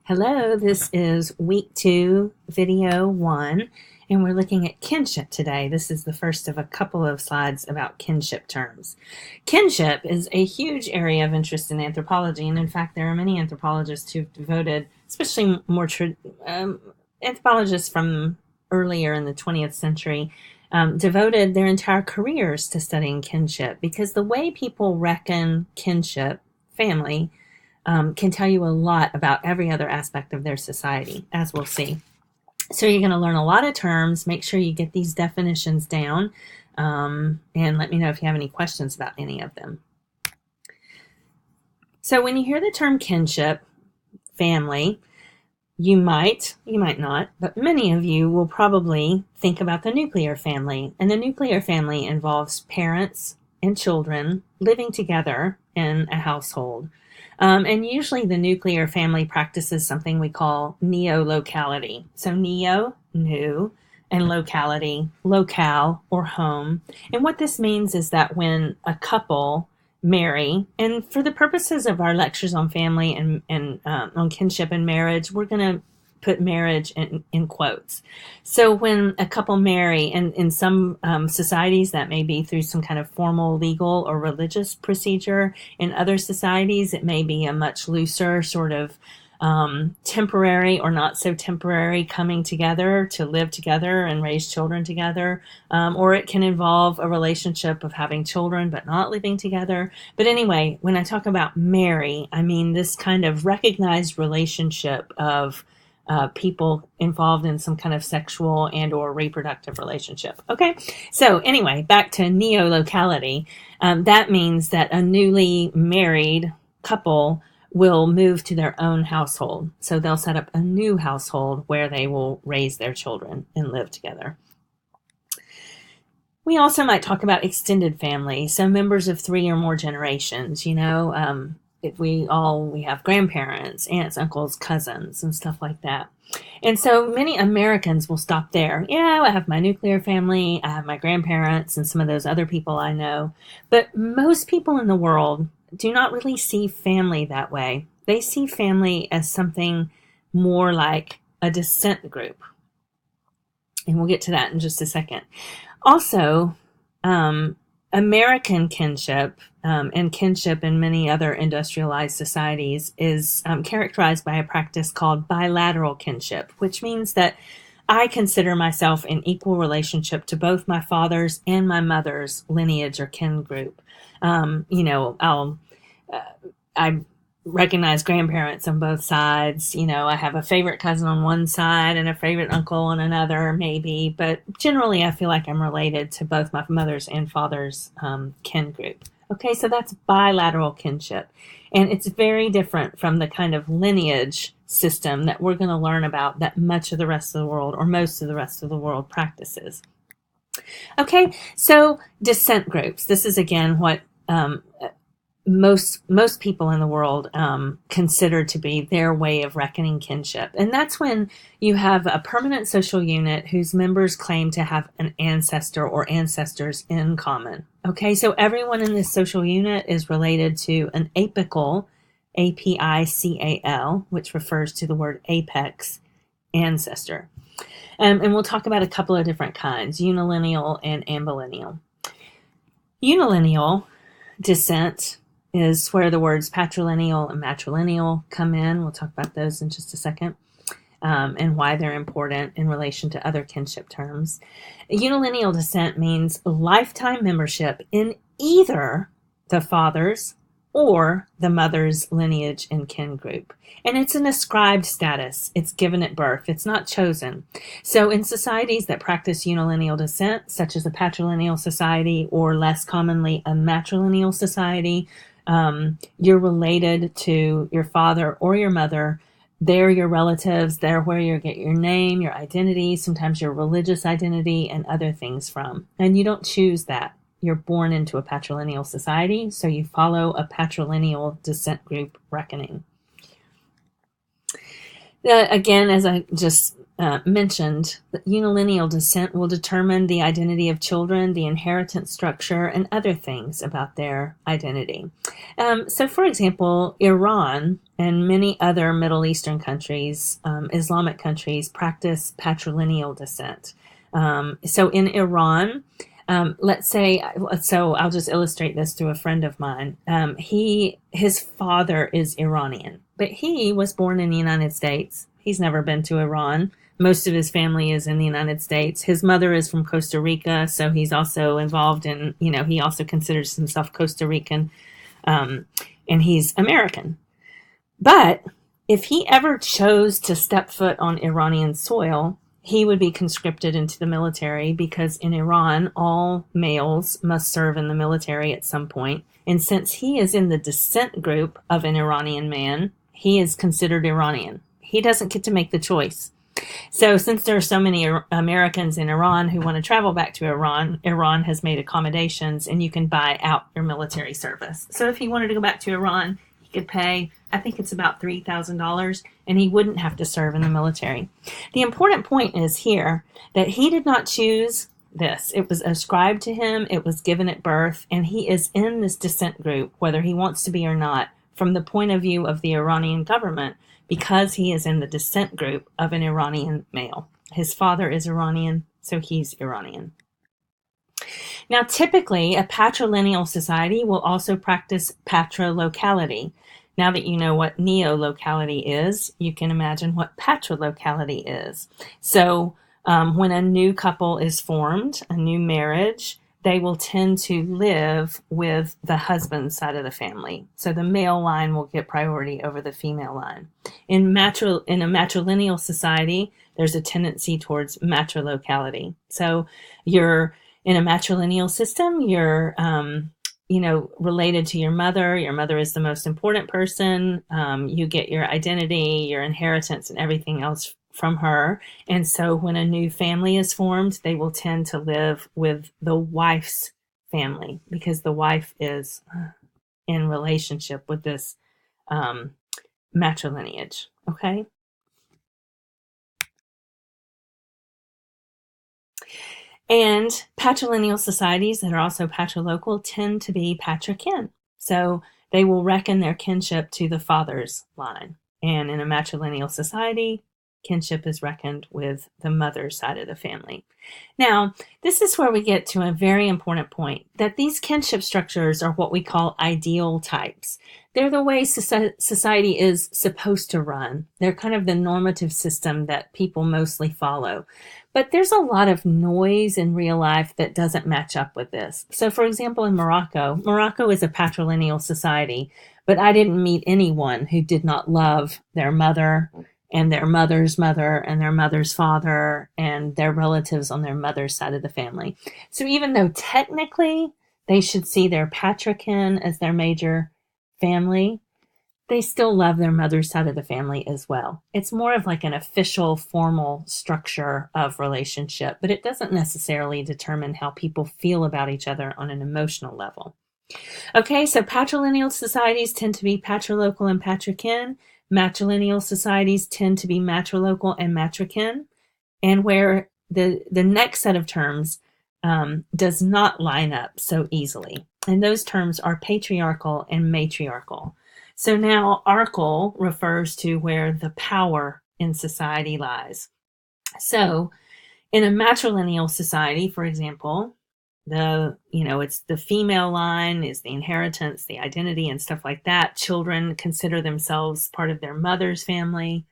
Hello, this is week 2, video 1, and we're looking at kinship today. This is the first of a couple of slides about kinship terms. Kinship is a huge area of interest in anthropology, and in fact, there are many anthropologists who've devoted, especially anthropologists from earlier in the 20th century, devoted their entire careers to studying kinship because the way people reckon kinship, family, can tell you a lot about every other aspect of their society, as we'll see. So you're going to learn a lot of terms. Make sure you get these definitions down, and let me know if you have any questions about any of them. So when you hear the term kinship, family, you might not, but many of you will probably think about the nuclear family. And the nuclear family involves parents and children living together in a household. And usually the nuclear family practices something we call neo-locality. So neo, new, and locality, locale or home. And what this means is that when a couple marry, and for the purposes of our lectures on family and on kinship and marriage, we're going to put marriage in quotes. So when a couple marry, and in some societies that may be through some kind of formal legal or religious procedure. In other societies, it may be a much looser sort of temporary or not so temporary coming together to live together and raise children together. Or it can involve a relationship of having children but not living together. But anyway, when I talk about marry, I mean this kind of recognized relationship of people involved in some kind of sexual and or reproductive relationship. Okay, so anyway, back to neo-locality. That means that a newly married couple will move to their own household. So they'll set up a new household where they will raise their children and live together. We also might talk about extended family, so members of 3 or more generations, if we have grandparents, aunts, uncles, cousins, and stuff like that. And so many Americans will stop there. Yeah, I have my nuclear family, I have my grandparents, and some of those other people I know. But most people in the world do not really see family that way. They see family as something more like a descent group. And we'll get to that in just a second. Also, American kinship and kinship in many other industrialized societies is characterized by a practice called bilateral kinship, which means that I consider myself in equal relationship to both my father's and my mother's lineage or kin group. I recognize grandparents on both sides. I have a favorite cousin on one side and a favorite uncle on another, maybe. But generally, I feel like I'm related to both my mother's and father's kin group. Okay, so that's bilateral kinship. And it's very different from the kind of lineage system that we're going to learn about that much of the rest of the world, or most of the rest of the world, practices. Okay, so descent groups. This is, again, what most people in the world consider to be their way of reckoning kinship. And that's when you have a permanent social unit whose members claim to have an ancestor or ancestors in common. Okay, so everyone in this social unit is related to an apical, A-P-I-C-A-L, which refers to the word apex, ancestor. And we'll talk about a couple of different kinds, unilineal and ambilineal. Unilineal descent is where the words patrilineal and matrilineal come in. We'll talk about those in just a second, and why they're important in relation to other kinship terms. Unilineal descent means lifetime membership in either the father's or the mother's lineage and kin group. And it's an ascribed status. It's given at birth. It's not chosen. So in societies that practice unilineal descent, such as a patrilineal society or less commonly a matrilineal society, you're related to your father or your mother. They're your relatives. They're where you get your name, your identity, sometimes your religious identity, and other things from. And you don't choose that. You're born into a patrilineal society, so you follow a patrilineal descent group reckoning. Again, as I just mentioned, unilineal descent will determine the identity of children, the inheritance structure, and other things about their identity. So, for example, Iran and many other Middle Eastern countries, Islamic countries, practice patrilineal descent. So, in Iran, let's say, so I'll just illustrate this through a friend of mine. His father is Iranian, but he was born in the United States. He's never been to Iran. Most of his family is in the United States. His mother is from Costa Rica, so he's also involved in, he also considers himself Costa Rican, and he's American. But if he ever chose to step foot on Iranian soil, he would be conscripted into the military, because in Iran, all males must serve in the military at some point. And since he is in the descent group of an Iranian man, he is considered Iranian. He doesn't get to make the choice. So since there are so many Americans in Iran who want to travel back to Iran, Iran has made accommodations, and you can buy out your military service. So if he wanted to go back to Iran, he could pay, I think it's about $3,000, and he wouldn't have to serve in the military. The important point is here that he did not choose this. It was ascribed to him, it was given at birth, and he is in this descent group, whether he wants to be or not, from the point of view of the Iranian government, because he is in the descent group of an Iranian male. His father is Iranian, so he's Iranian. Now, typically, a patrilineal society will also practice patrilocality. Now that you know what neolocality is, you can imagine what patrilocality is. So when a new couple is formed, a new marriage, they will tend to live with the husband's side of the family. So the male line will get priority over the female line. In a matrilineal society, there's a tendency towards matrilocality. So you're in a matrilineal system, you're related to your mother. Your mother is the most important person. You get your identity, your inheritance, and everything else from her. And so when a new family is formed, they will tend to live with the wife's family, because the wife is in relationship with this matrilineage. Okay. And patrilineal societies that are also patrilocal tend to be patrikin. So they will reckon their kinship to the father's line. And in a matrilineal society, kinship is reckoned with the mother's side of the family. Now, this is where we get to a very important point, that these kinship structures are what we call ideal types. They're the way society is supposed to run. They're kind of the normative system that people mostly follow. But there's a lot of noise in real life that doesn't match up with this. So, for example, in Morocco is a patrilineal society, but I didn't meet anyone who did not love their mother and their mother's mother and their mother's father and their relatives on their mother's side of the family. So even though technically they should see their patrikin as their major family, they still love their mother's side of the family as well. It's more of like an official, formal structure of relationship, but it doesn't necessarily determine how people feel about each other on an emotional level. Okay, so patrilineal societies tend to be patrilocal and patrikin. Matrilineal societies tend to be matrilocal and matrikin. And where the next set of terms does not line up so easily. And those terms are patriarchal and matriarchal. So now archal refers to where the power in society lies. So in a matrilineal society, for example, it's the female line is the inheritance, the identity, and stuff like that. Children consider themselves part of their mother's family.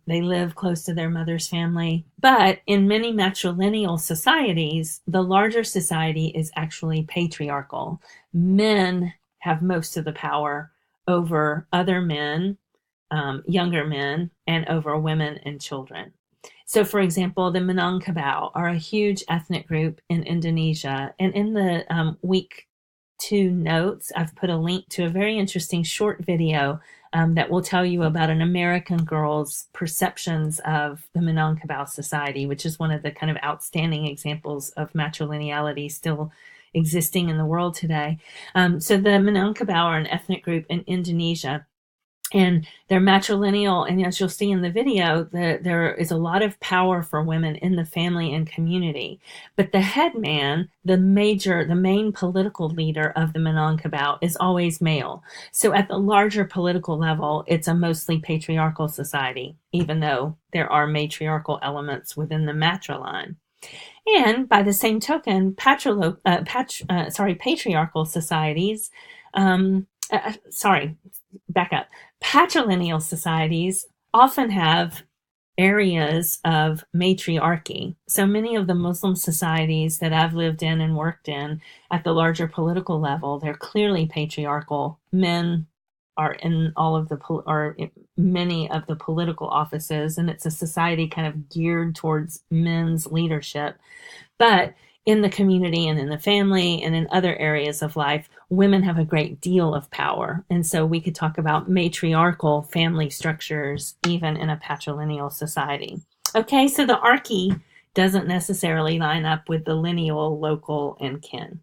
They live close to their mother's family. But in many matrilineal societies, the larger society is actually patriarchal. Men have most of the power over other men, younger men, and over women and children. So, for example, the Minangkabau are a huge ethnic group in Indonesia. And in the week 2 notes, I've put a link to a very interesting short video that will tell you about an American girl's perceptions of the Minangkabau society, which is one of the kind of outstanding examples of matrilineality still existing in the world today. So the Minangkabau are an ethnic group in Indonesia. And they're matrilineal, and as you'll see in the video, there is a lot of power for women in the family and community. But the head man, the main political leader of the Minangkabau, is always male. So at the larger political level, it's a mostly patriarchal society, even though there are matriarchal elements within the matriline. And by the same token, patriarchal societies, sorry, back up. Patrilineal societies often have areas of matriarchy. So many of the Muslim societies that I've lived in and worked in at the larger political level, they're clearly patriarchal. Men are in many of the political offices, and it's a society kind of geared towards men's leadership. But in the community and in the family and in other areas of life, women have a great deal of power. And so we could talk about matriarchal family structures even in a patrilineal society. Okay, so the archy doesn't necessarily line up with the lineal, local, and kin.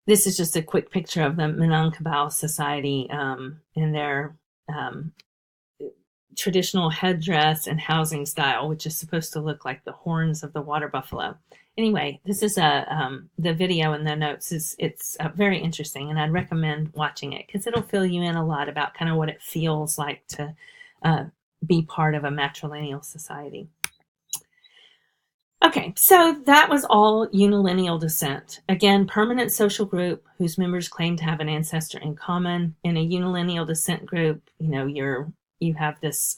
This is just a quick picture of the Minangkabau society in their traditional headdress and housing style, which is supposed to look like the horns of the water buffalo. Anyway, this is the video in the notes. It's very interesting, and I'd recommend watching it because it'll fill you in a lot about kind of what it feels like to be part of a matrilineal society. Okay, so that was all unilineal descent. Again, permanent social group whose members claim to have an ancestor in common. In a unilineal descent group, you have this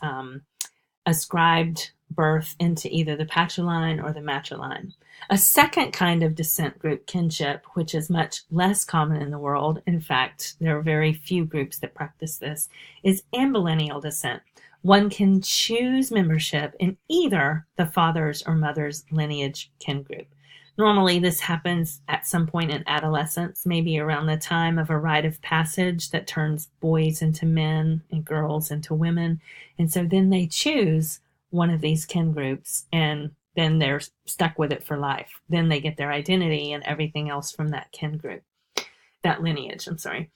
ascribed birth into either the patriline or the matriline. A second kind of descent group, kinship, which is much less common in the world, in fact, there are very few groups that practice this, is ambilineal descent. One can choose membership in either the father's or mother's lineage kin group. Normally, this happens at some point in adolescence, maybe around the time of a rite of passage that turns boys into men and girls into women. And so then they choose one of these kin groups, and then they're stuck with it for life. Then they get their identity and everything else from that kin group, that lineage, I'm sorry.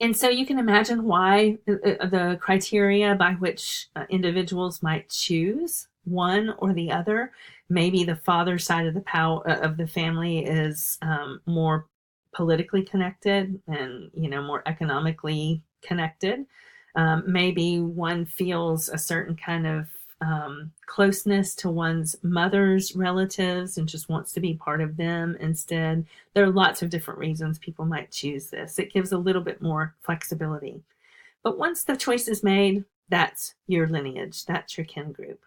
And so you can imagine why the criteria by which individuals might choose one or the other. Maybe the father side of the family is more politically connected and more economically connected. Maybe one feels a certain kind of closeness to one's mother's relatives and just wants to be part of them instead. There are lots of different reasons people might choose this. It gives a little bit more flexibility. But once the choice is made, that's your lineage, that's your kin group.